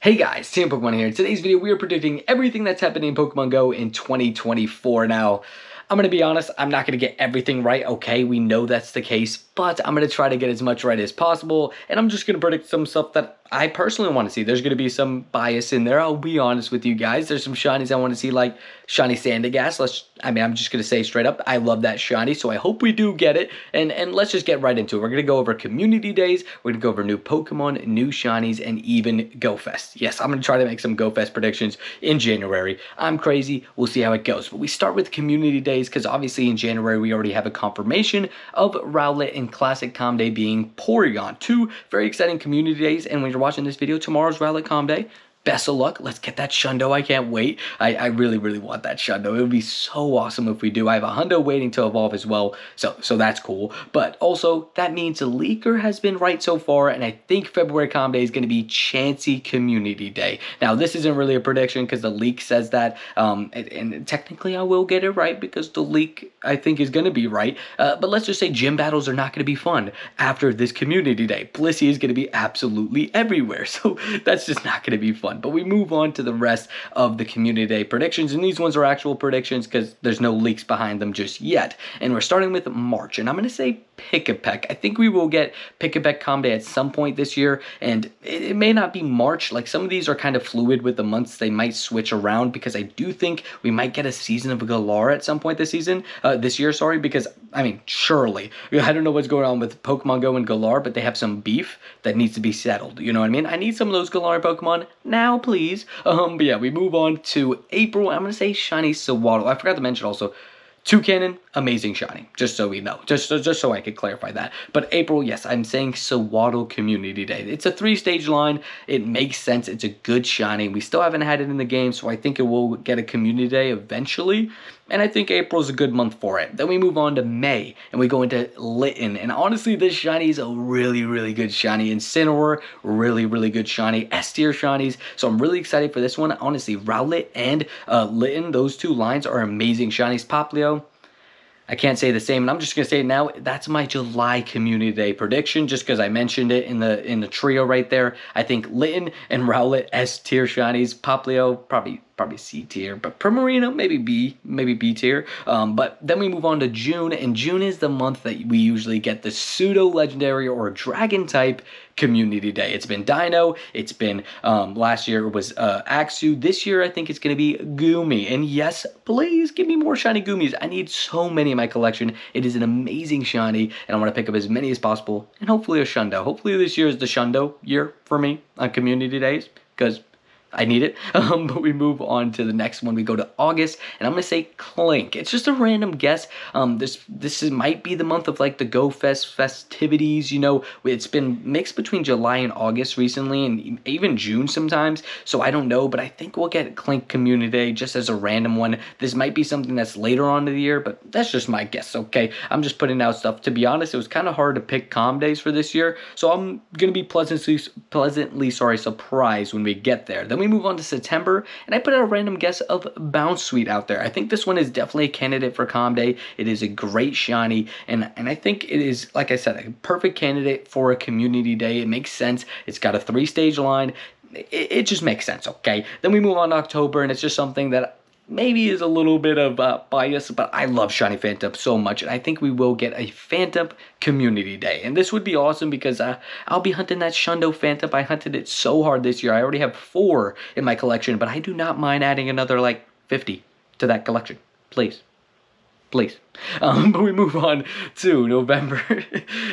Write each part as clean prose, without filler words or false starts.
Hey guys, Team Pokemon here. In today's video, we are predicting everything that's happening in Pokemon Go in 2024. Now, I'm going to be honest, I'm not going to get everything right, okay? We know that's the case, but I'm going to try to get as much right as possible, and I'm just going to predict some stuff that I personally want to see. There's going to be some bias in there, I'll be honest with you guys. There's some shinies I want to see, like shiny Sandygast. I'm just going to say straight up, I love that shiny, so I hope we do get it, and let's just get right into it. We're going to go over community days, we're going to go over new Pokemon, new shinies, and even Go Fest. Yes, I'm going to try to make some Go Fest predictions in January. I'm crazy, we'll see how it goes. But we start with community days, because obviously in January we already have a confirmation of Rowlet and Classic Calm Day being Porygon. Two very exciting community days, and when you're watching this video, tomorrow's Rowlet Calm Day. Best of luck. Let's get that Shundo. I can't wait. I really, really want that Shundo. It would be so awesome if we do. I have a Hundo waiting to evolve as well, so that's cool. But also, that means the leaker has been right so far, and I think February Calm Day is going to be Chansey Community Day. Now, this isn't really a prediction because the leak says that, and technically I will get it right because the leak, I think, is going to be right. But let's just say gym battles are not going to be fun after this Community Day. Blissey is going to be absolutely everywhere, so that's just not going to be fun. But we move on to the rest of the Community Day predictions, and these ones are actual predictions because there's no leaks behind them just yet. And we're starting with March, and I'm going to say Pick-a-Peck. I think we will get Pick-a-Peck Calm Day at some point this year, and it may not be March. Like, some of these are kind of fluid with the months. They might switch around because I do think we might get a season of Galar at some point this year, sorry, because, I mean, surely. I don't know what's going on with Pokemon Go and Galar, but they have some beef that needs to be settled. You know what I mean? I need some of those Galarian Pokemon now, please. But yeah, we move on to April. I'm going to say Shiny Sewaddle. I forgot to mention also, Toucannon, amazing shiny, just so we know, just so I could clarify that. But April, yes, I'm saying Sewaddle Community Day. It's a 3-stage line. It makes sense. It's a good shiny. We still haven't had it in the game, so I think it will get a Community Day eventually. And I think April is a good month for it. Then we move on to May, and we go into Litten. And honestly, this shiny is a really, really good shiny. Incineroar, really, really good shiny. S-tier shinies. So I'm really excited for this one. Honestly, Rowlet and Litten, those two lines are amazing shinies. Popplio, I can't say the same, and I'm just gonna say it now. That's my July Community Day prediction, just because I mentioned it in the trio right there. I think Litten and Rowlet S-tier shinies. Popplio probably C tier, but Primarina maybe B tier. But then we move on to June, and June is the month that we usually get the pseudo legendary or dragon type Community Day. It's been Dino, it's been last year it was Axew. This year I think it's gonna be Goomy, and yes, please give me more shiny Goomies. I need so many in my collection. It is an amazing shiny, and I want to pick up as many as possible, and hopefully a Shundo. Hopefully this year is the Shundo year for me on Community Days, because I need it. But we move on to the next one. We go to August, and I'm gonna say Clink. It's just a random guess. This might be the month of like the Go Fest festivities. You know, it's been mixed between July and August recently, and even June sometimes. So I don't know, but I think we'll get Clink Community Day just as a random one. This might be something that's later on in the year, but that's just my guess. Okay, I'm just putting out stuff. To be honest, it was kind of hard to pick calm days for this year, so I'm gonna be pleasantly surprised when we get there. Then we move on to September, and I put out a random guess of Bounce Sweet out there. I think this one is definitely a candidate for Calm Day. It is a great shiny, and I think it is, like I said, a perfect candidate for a Community Day. It makes sense. It's got a 3-stage line. It just makes sense, okay? Then we move on to October, and it's just something that maybe is a little bit of bias, but I love Shiny Phantom so much, and I think we will get a Phantom Community Day. And this would be awesome because I'll be hunting that Shundo Phantom. I hunted it so hard this year. I already have 4 in my collection, but I do not mind adding another like 50 to that collection. Please. Please. But we move on to November.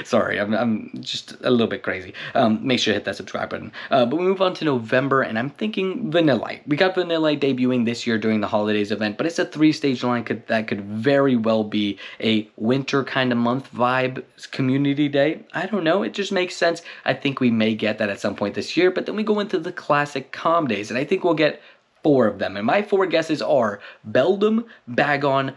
Sorry, I'm just a little bit crazy. Make sure to hit that subscribe button. But we move on to November, and I'm thinking Vanillite. We got Vanillite debuting this year during the holidays event, but it's a 3-stage line that could very well be a winter kind of month vibe Community Day. I don't know. It just makes sense. I think we may get that at some point this year, but then we go into the classic Calm Days, and I think we'll get 4 of them. And my 4 guesses are Beldum, Bagon,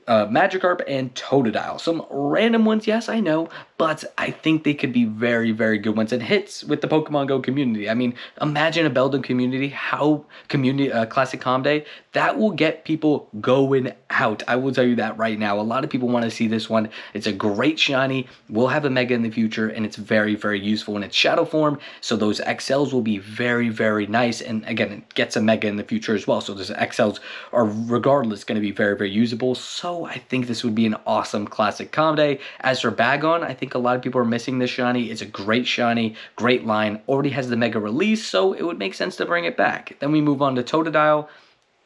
Magikarp, and Totodile. Some random ones, yes, I know, but I think they could be very, very good ones and hits with the Pokemon Go community. I mean, imagine a Beldum community, how community Classic Com Day, that will get people going out. I will tell you that right now. A lot of people want to see this one. It's a great shiny. We'll have a Mega in the future, and it's very, very useful in its shadow form. So those XLs will be very, very nice. And again, it gets a Mega in the future as well. So those XLs are regardless going to be very, very usable. So I think this would be an awesome Classic Com Day. As for Bagon, I think a lot of people are missing this shiny. It's a great shiny, great line. Already has the Mega release, so it would make sense to bring it back. Then we move on to Totodile.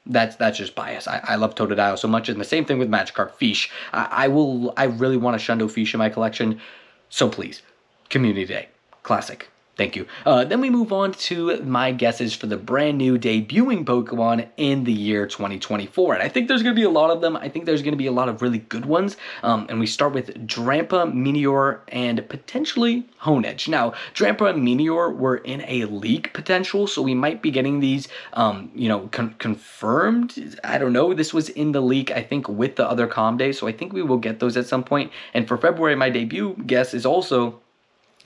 That's just bias. I love Totodile so much, and the same thing with Magikarp. Fish. I really want a Shundo Fish in my collection, so please, Community Day, Classic. Thank you. Then we move on to my guesses for the brand new debuting Pokemon in the year 2024. And I think there's going to be a lot of them. I think there's going to be a lot of really good ones. And we start with Drampa, Meteor, and potentially Honedge. Now, Drampa and Meteor were in a leak potential, so we might be getting these, confirmed. I don't know. This was in the leak, I think, with the other Com Day, so I think we will get those at some point. And for February, my debut guess is also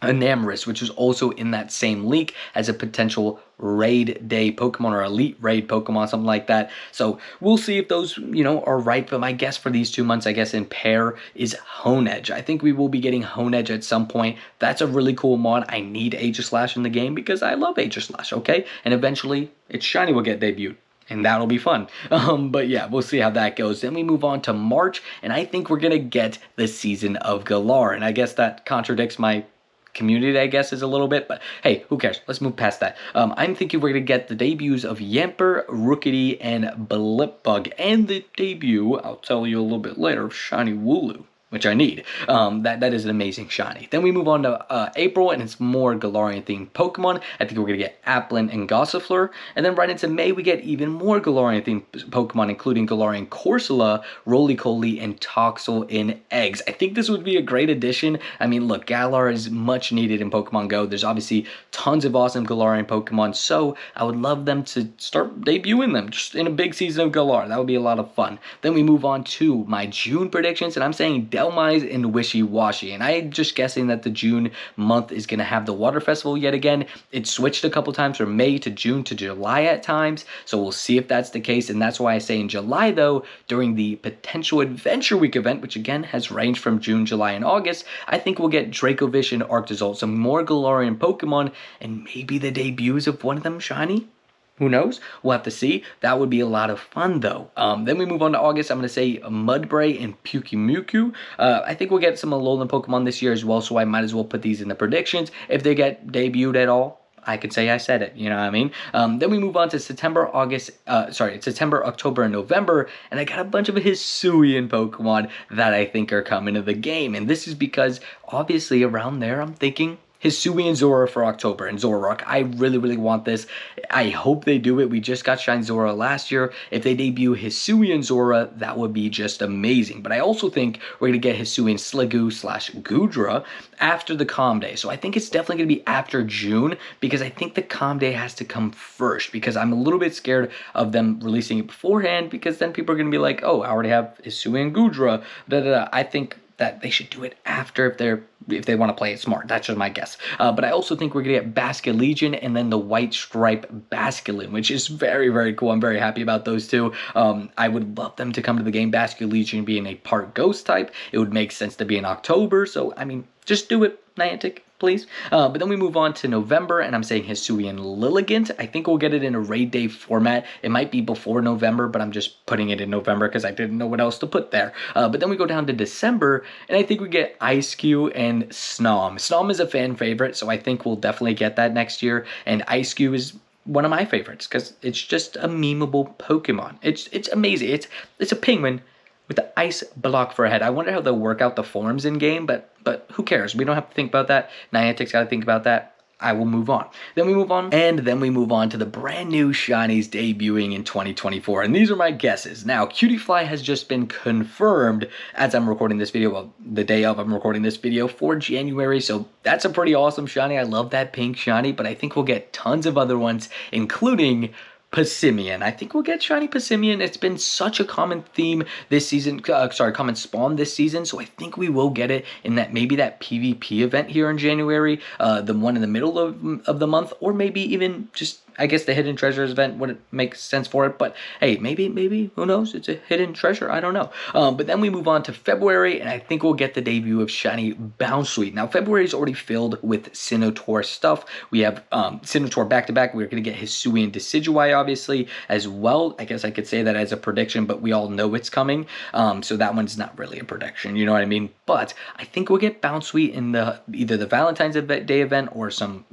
a Namorous, which is also in that same leak as a potential raid day Pokemon or elite raid Pokemon, something like that. So we'll see if those, are right. But my guess for these 2 months, I guess in pair, is Honedge. I think we will be getting Honedge at some point. That's a really cool mod. I need Aegislash in the game because I love Aegislash, okay? And eventually, its shiny will get debuted. And that'll be fun. But yeah, we'll see how that goes. Then we move on to March, and I think we're going to get the Season of Galar. And I guess that contradicts my community, I guess, is a little bit, but hey, who cares? Let's move past that. I'm thinking we're going to get the debuts of Yamper, Rookity, and Blipbug, and the debut, I'll tell you a little bit later, of Shiny Wooloo, which I need. That is an amazing shiny. Then we move on to April, and it's more Galarian-themed Pokemon. I think we're going to get Applin and Gossifleur. And then right into May, we get even more Galarian-themed Pokemon, including Galarian Corsola, Roly-Poly, and Toxel in eggs. I think this would be a great addition. I mean, look, Galar is much needed in Pokemon Go. There's obviously tons of awesome Galarian Pokemon, so I would love them to start debuting them just in a big season of Galar. That would be a lot of fun. Then we move on to my June predictions, and I'm saying Delmise and Wishy-Washy, and I'm just guessing that the June month is going to have the Water Festival yet again. It switched a couple times from May to June to July at times, so we'll see if that's the case, and that's why I say in July, though, during the potential Adventure Week event, which again has ranged from June, July, and August, I think we'll get Dracovish and Arctozolt, some more Galarian Pokemon, and maybe the debuts of one of them shiny? Who knows? We'll have to see. That would be a lot of fun, though. Then we move on to August. I'm going to say Mudbray and Pyukumuku. I think we'll get some Alolan Pokemon this year as well, so I might as well put these in the predictions. If they get debuted at all, I could say I said it, you know what I mean? Then we move on to September, October, and November, and I got a bunch of Hisuian Pokemon that I think are coming to the game. And this is because, obviously, around there, I'm thinking Hisuian Zora for October and Zoroark. I really, really want this. I hope they do it. We just got Shine Zora last year. If they debut Hisuian Zora, that would be just amazing. But I also think we're going to get Hisuian Sliggoo / Gudra after the Com Day. So I think it's definitely going to be after June because I think the Com Day has to come first because I'm a little bit scared of them releasing it beforehand because then people are going to be like, oh, I already have Hisuian Gudra. I think that they should do it after if they want to play it smart. That's just my guess. But I also think we're going to get Basculegion and then the White Stripe Basculin, which is very, very cool. I'm very happy about those two. I would love them to come to the game. Basculegion being a part ghost type, it would make sense to be in October. So, I mean, just do it, Niantic, please. But then we move on to November, and I'm saying Hisuian Lilligant. I think we'll get it in a raid day format. It might be before November, but I'm just putting it in November because I didn't know what else to put there. But then we go down to December, and I think we get Ice-Cube and Snom. Snom is a fan favorite, so I think we'll definitely get that next year. And Ice-Cube is one of my favorites because it's just a memeable Pokemon. It's amazing. It's a penguin with the ice block for a head. I wonder how they'll work out the forms in game, but who cares? We don't have to think about that. Niantic's got to think about that. I will move on. Then we move on, and then we move on to the brand new shinies debuting in 2024, and these are my guesses. Now, Cutiefly has just been confirmed as I'm recording this video, well, the day of I'm recording this video for January, so that's a pretty awesome shiny. I love that pink shiny, but I think we'll get tons of other ones, including Passimian. I think we'll get shiny Passimian. It's been such a common theme this season, common spawn this season, so I think we will get it in that maybe that PvP event here in January, the one in the middle of the month, or maybe even just, I guess, the hidden treasures event would make sense for it. But hey, maybe who knows? It's a hidden treasure. I don't know. But then we move on to February, and I think we'll get the debut of shiny Bounsweet. Now February is already filled with Sinnoh stuff. We have Sinnoh back to back. We're gonna get Hisuian Decidueye obviously as well. I guess I could say that as a prediction, but we all know it's coming. So that one's not really a prediction. You know what I mean? But I think we'll get Bounsweet in either the Valentine's Day event or some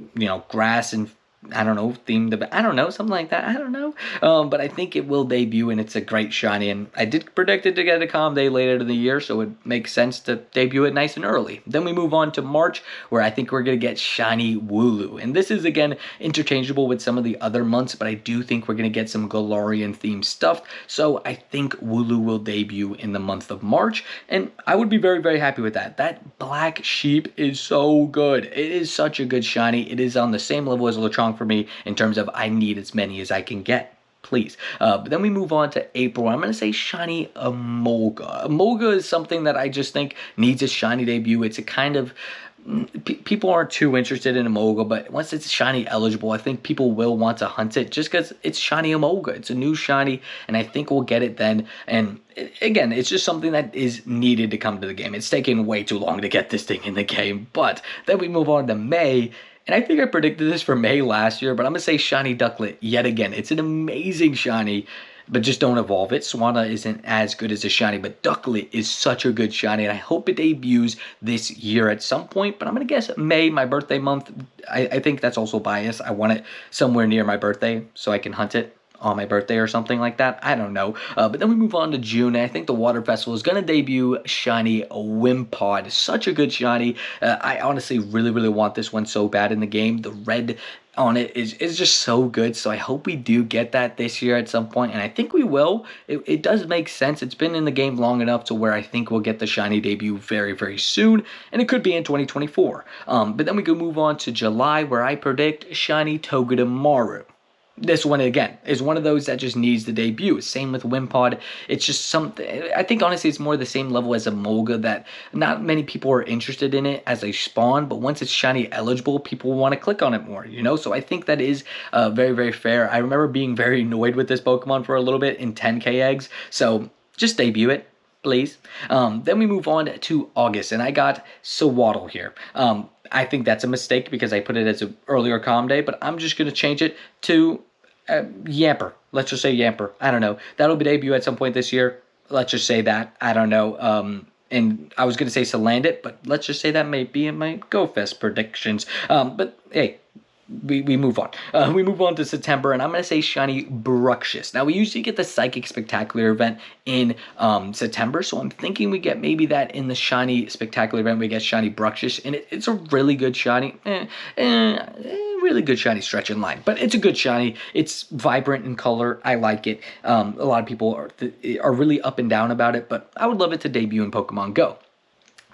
grass and I don't know, themed, I don't know, something like that, I don't know, but I think it will debut, and it's a great shiny, and I did predict it to get a calm day later in the year, so it makes sense to debut it nice and early. Then we move on to March, where I think we're going to get shiny Wooloo, and this is, again, interchangeable with some of the other months, but I do think we're going to get some Galarian themed stuff, so I think Wooloo will debut in the month of March, and I would be very, very happy with that. That black sheep is so good. It is such a good shiny. It is on the same level as Lechonk for me in terms of I need as many as I can get, please. But then we move on to April. I'm going to say shiny Emolga. Emolga is something that I just think needs a shiny debut. It's a kind of people aren't too interested in Emolga, but once it's shiny eligible, I think people will want to hunt it just because it's shiny Emolga. It's a new shiny, and I think we'll get it then. And again, it's just something that is needed to come to the game. It's taken way too long to get this thing in the game. But then we move on to May. And I think I predicted this for May last year, but I'm going to say shiny Ducklet yet again. It's an amazing shiny, but just don't evolve it. Swanna isn't as good as a shiny, but Ducklet is such a good shiny, and I hope it debuts this year at some point, but I'm going to guess May, my birthday month. I think that's also biased. I want it somewhere near my birthday so I can hunt it on my birthday or something like that. I don't know. But then we move on to June, and I think the Water Festival is going to debut shiny Wimpod. Such a good shiny. I honestly really, really want this one so bad in the game. The red on it is just so good, so I hope we do get that this year at some point, and I think we will. It does make sense. It's been in the game long enough to where I think we'll get the shiny debut very, very soon, and it could be in 2024. But then we can move on to July, where I predict shiny Togedemaru. This one, again, is one of those that just needs the debut. Same with Wimpod. It's just something, I think, honestly, it's more the same level as Emolga, that not many people are interested in it as a spawn, but once it's shiny eligible, people want to click on it more, So I think that is very, very fair. I remember being very annoyed with this Pokemon for a little bit in 10K eggs, so just debut it, please. Then we move on to August, and I got Sewaddle here. I think that's a mistake because I put it as an earlier calm day, but I'm just going to change it to Yamper. Let's just say Yamper. I don't know. That'll be debut at some point this year. Let's just say that. I don't know. And I was going to say Salandit, but let's just say that may be in my GoFest predictions. But hey, we move on. We move on to September, and I'm going to say shiny Bruxish. Now, we usually get the Psychic Spectacular event in September, so I'm thinking we get maybe that in the shiny Spectacular event, we get shiny Bruxish, and it's a really good shiny. Really good shiny stretch in line, but it's a good shiny. It's vibrant in color. I like it. A lot of people are really up and down about it, but I would love it to debut in Pokemon Go.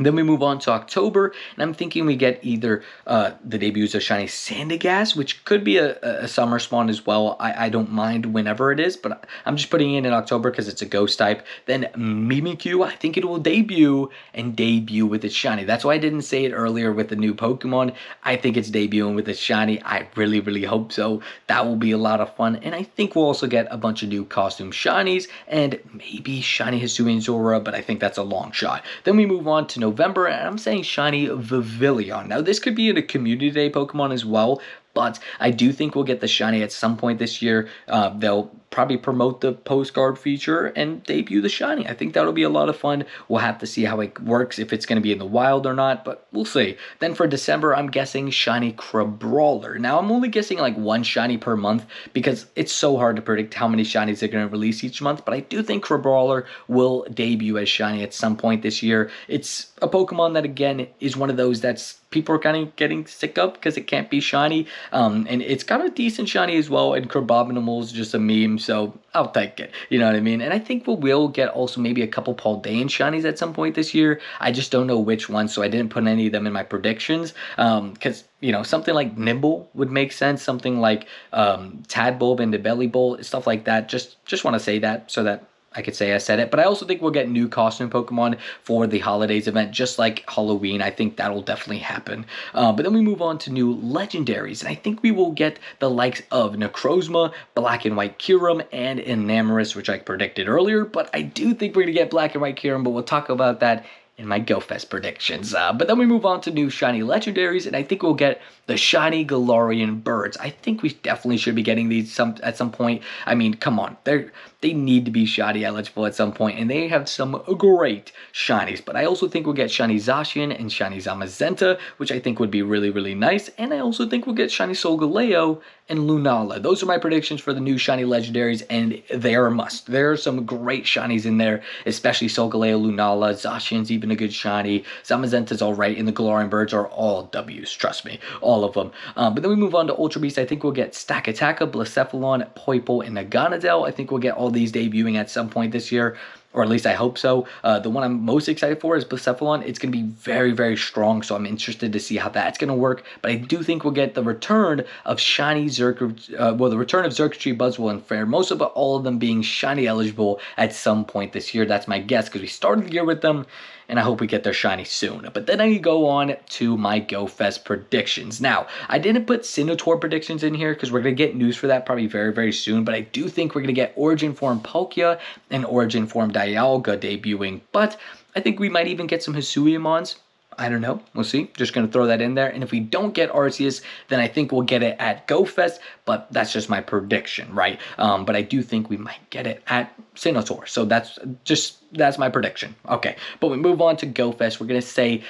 Then we move on to October, and I'm thinking we get either the debuts of shiny Sandygast, which could be a summer spawn as well. I don't mind whenever it is, but I'm just putting it in October because it's a ghost type. Then Mimikyu, I think it will debut with its shiny. That's why I didn't say it earlier with the new Pokemon. I think it's debuting with its shiny. I really, really hope so. That will be a lot of fun, and I think we'll also get a bunch of new costume shinies and maybe shiny Hisuian Zora, but I think that's a long shot. Then we move on to November, and I'm saying shiny Vivillon. Now, this could be in a Community Day Pokemon as well, but I do think we'll get the shiny at some point this year. They'll probably promote the postcard feature and debut the shiny. I think that'll be a lot of fun. We'll have to see how it works, if it's going to be in the wild or not, but we'll see. Then for December, I'm guessing shiny Crabrawler. Now, I'm only guessing like one shiny per month because it's so hard to predict how many shinies they're going to release each month, but I do think Crabrawler will debut as shiny at some point this year. It's a Pokemon that, again, is one of those that's people are kind of getting sick of because it can't be shiny. And it's got a decent shiny as well, and Crabominable is just a meme, so I'll take it. You know what I mean? And I think we will get also maybe a couple Paldean shinies at some point this year. I just don't know which ones, so I didn't put any of them in my predictions. Because you know, something like Nimble would make sense. Something like Tadbulb and the Belly Bowl, stuff like that. Just want to say that so that I could say I said it. But I also think we'll get new costume Pokemon for the holidays event, just like Halloween. I think that'll definitely happen. But then we move on to new legendaries. And I think we will get the likes of Necrozma, Black and White Kyurem, and Enamorus, which I predicted earlier. But I do think we're going to get Black and White Kyurem, but we'll talk about that in my GoFest predictions. But then we move on to new shiny legendaries, and I think we'll get the shiny Galarian Birds. I think we definitely should be getting these at some point. I mean, come on, they need to be shiny eligible at some point, and they have some great shinies. But I also think we'll get shiny Zacian and shiny Zamazenta, which I think would be really, really nice. And I also think we'll get shiny Solgaleo and Lunala. Those are my predictions for the new shiny legendaries, and they are a must. There are some great shinies in there, especially Solgaleo, Lunala, Zacian's even a good shiny, Zamazenta's alright, and the Galarian Birds are all W's, trust me, all of them. But then we move on to Ultra Beast. I think we'll get Stakataka, Blacephalon, Poipole, and Naganadel. I think we'll get all these debuting at some point this year, or at least I hope so. The one I'm most excited for is Blacephalon. It's going to be very, very strong, so I'm interested to see how that's going to work. But I do think we'll get the return of shiny the return of Xurkitree, Buzzwole, and Pheromosa, but all of them being shiny eligible at some point this year. That's my guess, because we started the year with them, and I hope we get their shiny soon. But then I go on to my GoFest predictions. Now, I didn't put Sinnoh predictions in here because we're going to get news for that probably very, very soon, but I do think we're going to get Origin Form Palkia and Origin Form Dialga debuting, but I think we might even get some Hisuiamons. I don't know. We'll see. Just going to throw that in there. And if we don't get Arceus, then I think we'll get it at GoFest, but that's just my prediction, right? But I do think we might get it at Sinnoh. So that's my prediction. Okay, but we move on to GoFest. We're going to say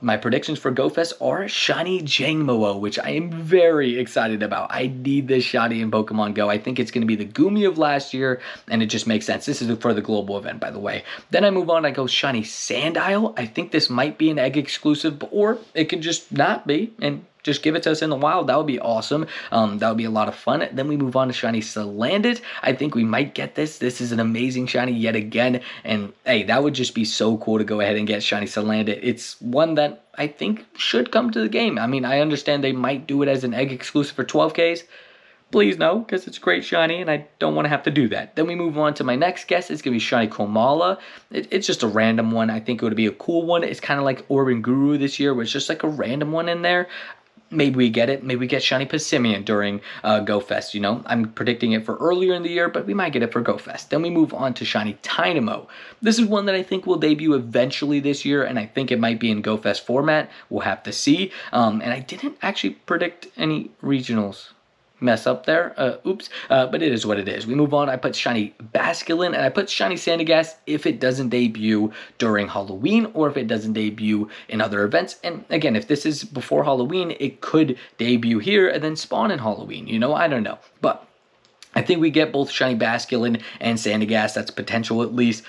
my predictions for GoFest are shiny Jangmo-o, which I am very excited about. I need this shiny in Pokemon Go. I think it's going to be the Goomy of last year, and it just makes sense. This is for the global event, by the way. Then I move on. I go shiny Sandile. I think this might be an egg exclusive, or it could just not be, and just give it to us in the wild. That would be awesome. That would be a lot of fun. Then we move on to shiny Salandit. I think we might get this. This is an amazing shiny yet again. And hey, that would just be so cool to go ahead and get shiny Salandit. It's one that I think should come to the game. I mean, I understand they might do it as an egg exclusive for 12Ks. Please no, because it's great shiny, and I don't want to have to do that. Then we move on to my next guess. It's going to be shiny Komala. It's just a random one. I think it would be a cool one. It's kind of like Oranguru this year, where it's just like a random one in there. Maybe we get it. Maybe we get shiny Passimian during GoFest, you know. I'm predicting it for earlier in the year, but we might get it for GoFest. Then we move on to shiny Tynamo. This is one that I think will debut eventually this year, and I think it might be in GoFest format. We'll have to see. And I didn't actually predict any regionals. Mess up there, oops, but it is what it is. We move on. I put shiny Basculin, and I put shiny Sandygast if it doesn't debut during Halloween, or if it doesn't debut in other events. And again, if this is before Halloween, it could debut here and then spawn in Halloween, you know, I don't know. But I think we get both shiny Basculin and Sandygast. That's potential at least.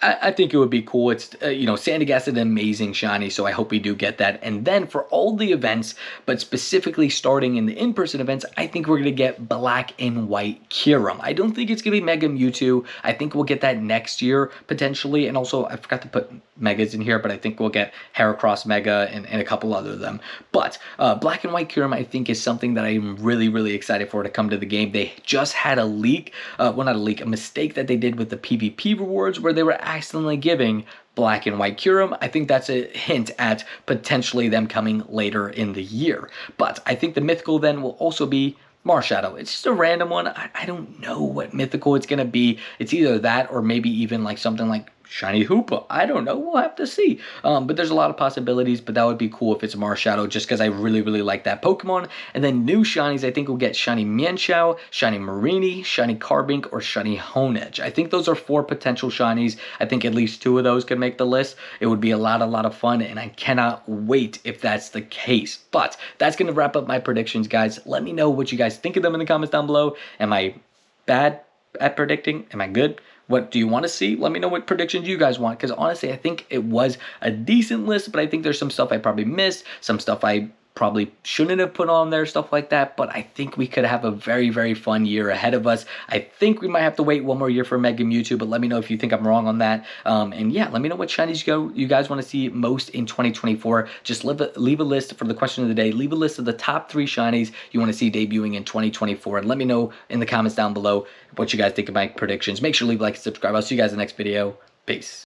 I think it would be cool. It's, you know, Sandygast is an amazing shiny, so I hope we do get that. And then for all the events, but specifically starting in the in-person events, I think we're going to get Black and White Kyurem. I don't think it's going to be Mega Mewtwo. I think we'll get that next year, potentially. And also, I forgot to put Megas in here, but I think we'll get Heracross Mega and a couple other of them. But Black and White Kyurem, I think, is something that I'm really, really excited for to come to the game. They just had a leak, well, not a leak, a mistake that they did with the PvP rewards, where they were accidentally giving Black and White Kyurem. I think that's a hint at potentially them coming later in the year. But I think the mythical then will also be Marshadow. It's just a random one. I don't know what mythical it's going to be. It's either that or maybe even like something like shiny Hoopa. I don't know. We'll have to see. But there's a lot of possibilities, but that would be cool if it's Marshadow, just because I really, really like that Pokemon. And then new shinies, I think we'll get shiny Mienshao, shiny Marini, shiny Carbink, or shiny Honedge. I think those are 4 potential shinies. I think at least 2 of those could make the list. It would be a lot of fun, and I cannot wait if that's the case. But that's going to wrap up my predictions, guys. Let me know what you guys think of them in the comments down below. Am I bad? at predicting? Am I good? What do you want to see? Let me know what predictions you guys want, because honestly, I think it was a decent list, but I think there's some stuff I probably missed, some stuff I probably shouldn't have put on there, stuff like that. But I think we could have a very, very fun year ahead of us. I think we might have to wait one more year for Mega Mewtwo, but let me know if you think I'm wrong on that. And yeah, let me know what shinies you guys want to see most in 2024. Just leave a list for the question of the day. Leave a list of the top 3 shinies you want to see debuting in 2024, and let me know in the comments down below what you guys think of my predictions. Make sure to leave a like and subscribe. I'll see you guys in the next video. Peace.